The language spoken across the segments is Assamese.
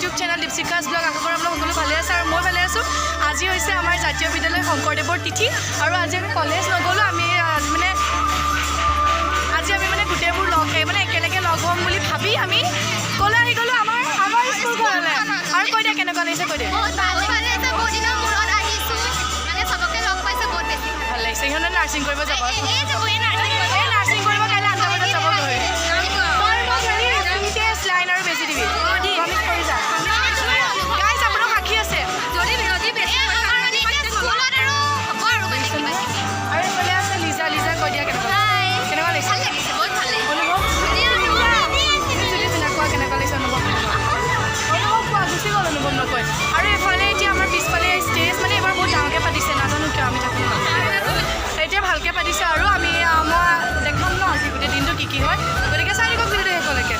ইউটিউব চেনেল দীপশিখাস ব্লগ আশা কৰোঁ আপোনালোক সকলো ভালে আছে আৰু মই ভালে আছোঁ। আজি হৈছে আমাৰ জাতীয় বিদ্যালয় শংকৰদেৱৰ তিথি আৰু আজি আমি কলেজ নগ'লোঁ। আমি মানে গোটেইবোৰ একেলগে লগ হ'ম বুলি ভাবি আমি ক'লে আহি গ'লোঁ আমাৰ স্কুল ঘৰলৈ। আৰু কৈ দিয়া কেনেকুৱা লাগিছে, কৈ দিয়া। ভাল লাগিছে। সিহঁতে নাৰ্ছিং কৰিব যাব, নাৰ্ছিং কৰিব কাইলৈ 8টা বজাত যাব গৈ। লাইন আৰু বেছি দিবি কৰি যা গাইজ, আপোনাক সাক্ষী আছে। আৰু এইফালে আছে লিজা। লিজা কৈ দিয়া কেনেকুৱা লাগিছে? কেনেকুৱা লাগিছে অনুভৱ কোৱা, গুচি গ'ল অনুভৱ নকয়। আৰু এইফালে এতিয়া আমাৰ পিছফালে ষ্টেজ মানে এইবাৰ বহুত ডাঙৰকৈ পাতিছে, নাজানো কিয় আমি থাকোঁ এতিয়া ভালকৈ পাতিছে। আৰু আমি মই দেখাম ন আজি গোটেই দিনটো কি হয়, গতিকে চাই থাকক ভিডিঅ'টো শেষলৈকে।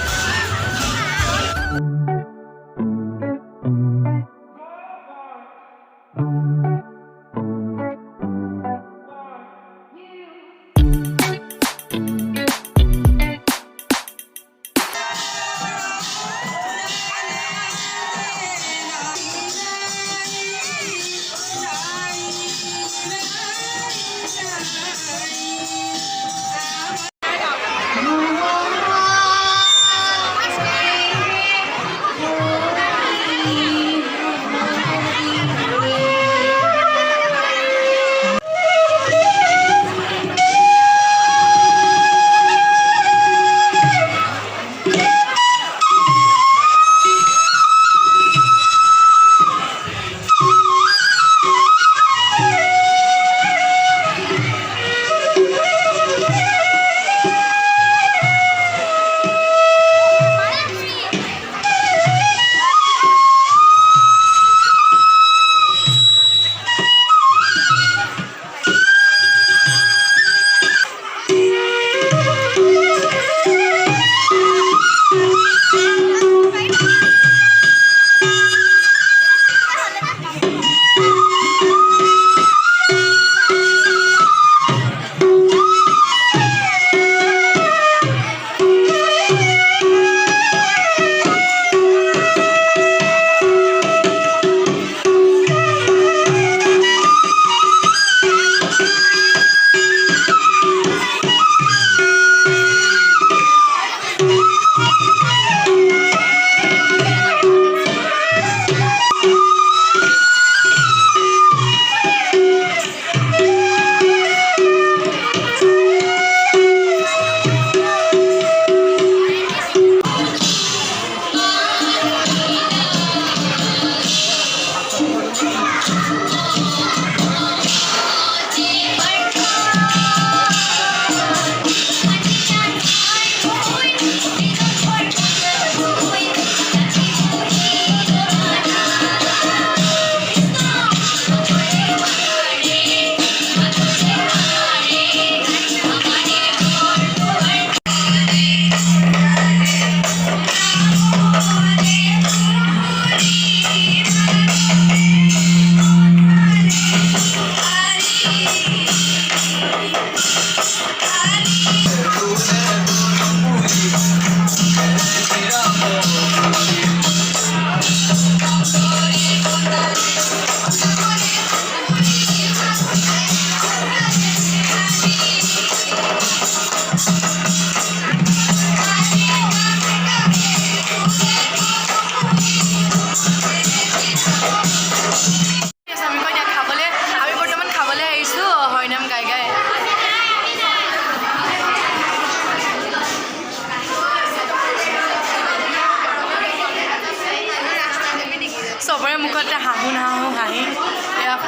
চবৰে মুখতে হাঁহো হাঁহি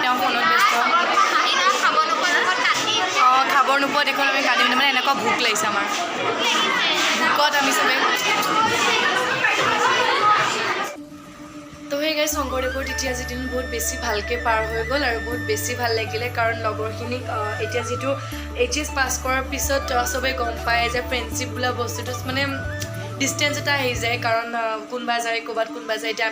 তেওঁ ফোনত ব্যস্ত। খাবৰ নোপোৱা দেখোন আমি কান্দি মানে এনেকুৱা ভোক লাগিছে আমাৰ ভোকত আমি চবেই। তো সেই গাইজ শংকৰদেৱৰ তিথি আজিৰ দিন বহুত বেছি ভালকৈ পাৰ হৈ গ'ল আৰু বহুত বেছি ভাল লাগিলে, কাৰণ লগৰখিনিক এতিয়া যিটো HS পাছ কৰাৰ পিছত চবেই গম পায় যে ফ্ৰেণ্ডশ্বিপ বোলা বস্তুটো মানে ডিষ্টেঞ্চ এটা আহি যায় কাৰণ কোনোবা যায় ক'ৰবাত কোনোবা যায় এতিয়া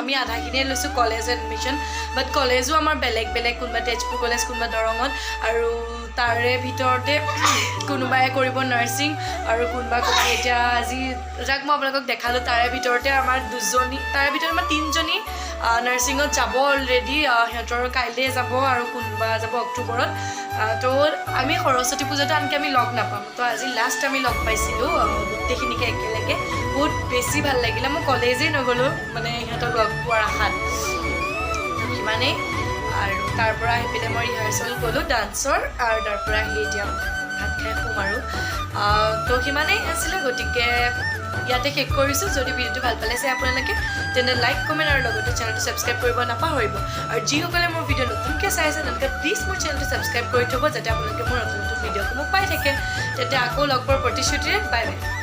আমি আধাখিনিয়ে লৈছোঁ কলেজ এডমিশ্যন বাট কলেজো আমাৰ বেলেগ বেলেগ কোনোবা তেজপুৰ কলেজ কোনোবা দৰঙত আৰু তাৰে ভিতৰতে কোনোবাই কৰিব নাৰ্ছিং আৰু কোনোবা এতিয়া আজি যাক মই আপোনালোকক দেখালোঁ তাৰে ভিতৰতে আমাৰ তাৰে ভিতৰত আমাৰ 3জনী নাৰ্ছিঙত যাব অলৰেডি সিহঁতৰ কাইলৈ যাব আৰু কোনোবা যাব অক্টোবৰত তো আমি সৰস্বতী পূজাটো আনকি আমি লগ নাপাম তো আজি লাষ্ট আমি লগ পাইছিলোঁ গোটেইখিনিকে একেলগে বহুত বেছি ভাল লাগিলে মই কলেজেই নগ'লোঁ মানে সিহঁতক লগ পোৱাৰ আশাত সিমানেই আৰু তাৰ পৰা আহি পেলাই মই ৰিহাৰ্চেল গ'লোঁ ডান্সৰ আৰু তাৰ পৰা আহি এতিয়া ভাত খাই শুম আৰু তো সিমানেই আছিলে গতিকে ইয়াতে শেষ কৰিছোঁ যদি ভিডিঅ'টো ভাল পালে আপোনালোকে তেনে লাইক কমেণ্ট আৰু লগতে চেনেলটো ছাবস্ক্ৰাইব কৰিব নাপাহৰিব আৰু যিসকলে মোৰ ভিডিঅ' নতুনকৈ চাই আছে তেওঁলোকে প্লিজ মোৰ চেনেলটো ছাবস্ক্ৰাইব কৰি থ'ব যাতে আপোনালোকে মোৰ নতুন নতুন ভিডিঅ'সমূহ পাই থাকে তেতিয়া আকৌ লগ পোৱাৰ প্ৰতিশ্ৰুতিৰে বাই বাই